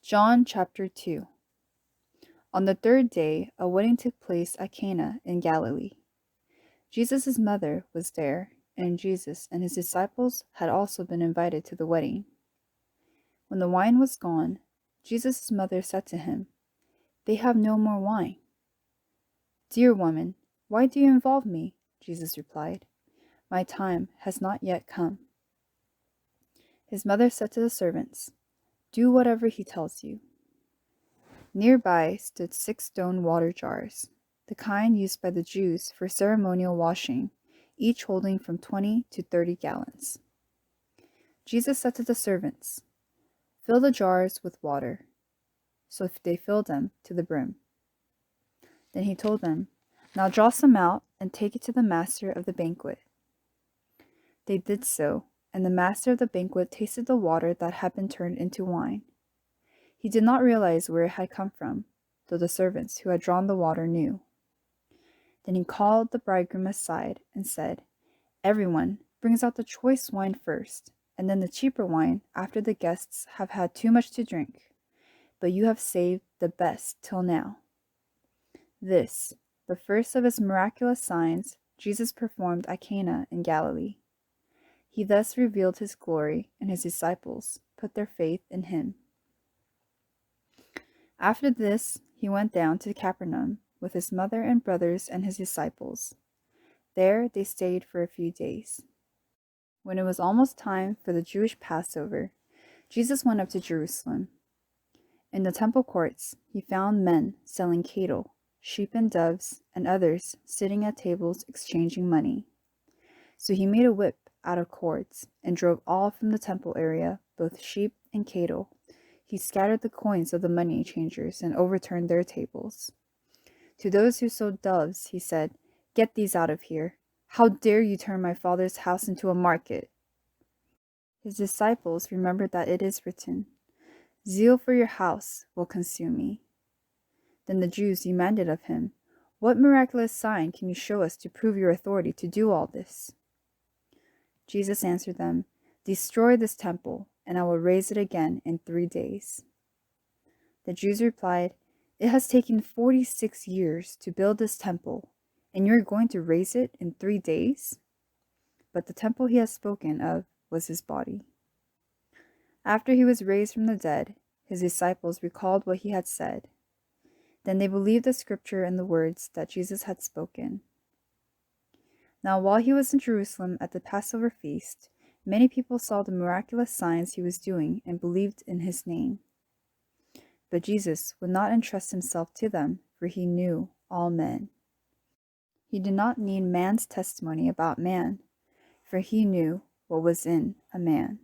John chapter 2. On the third day, a wedding took place at Cana in Galilee. Jesus' mother was there, and Jesus and his disciples had also been invited to the wedding. When the wine was gone, Jesus' mother said to him, "They have no more wine." "Dear woman, why do you involve me?" Jesus replied. "My time has not yet come." His mother said to the servants, "Do whatever he tells you." Nearby stood 6 stone water jars, the kind used by the Jews for ceremonial washing, each holding from 20 to 30 gallons. Jesus said to the servants, "Fill the jars with water." So they filled them to the brim. Then he told them, "Now draw some out and take it to the master of the banquet." They did so, and the master of the banquet tasted the water that had been turned into wine. He did not realize where it had come from, though the servants who had drawn the water knew. Then he called the bridegroom aside and said, "Everyone brings out the choice wine first, and then the cheaper wine after the guests have had too much to drink. But you have saved the best till now." This, the first of his miraculous signs, Jesus performed at Cana in Galilee. He thus revealed his glory, and his disciples put their faith in him. After this, he went down to Capernaum with his mother and brothers and his disciples. There they stayed for a few days. When it was almost time for the Jewish Passover, Jesus went up to Jerusalem. In the temple courts, he found men selling cattle, sheep and doves, and others sitting at tables exchanging money. So he made a whip out of cords and drove all from the temple area, both sheep and cattle. He scattered the coins of the money changers and overturned their tables. To those who sold doves, he said, "Get these out of here. How dare you turn my Father's house into a market?" His disciples remembered that it is written, "Zeal for your house will consume me." Then the Jews demanded of him, "What miraculous sign can you show us to prove your authority to do all this?" Jesus answered them, "Destroy this temple, and I will raise it again in 3 days." The Jews replied, "It has taken 46 years to build this temple, and you are going to raise it in 3 days?" But the temple he has spoken of was his body. After he was raised from the dead, his disciples recalled what he had said. Then they believed the scripture and the words that Jesus had spoken. Now while he was in Jerusalem at the Passover feast, many people saw the miraculous signs he was doing and believed in his name. But Jesus would not entrust himself to them, for he knew all men. He did not need man's testimony about man, for he knew what was in a man.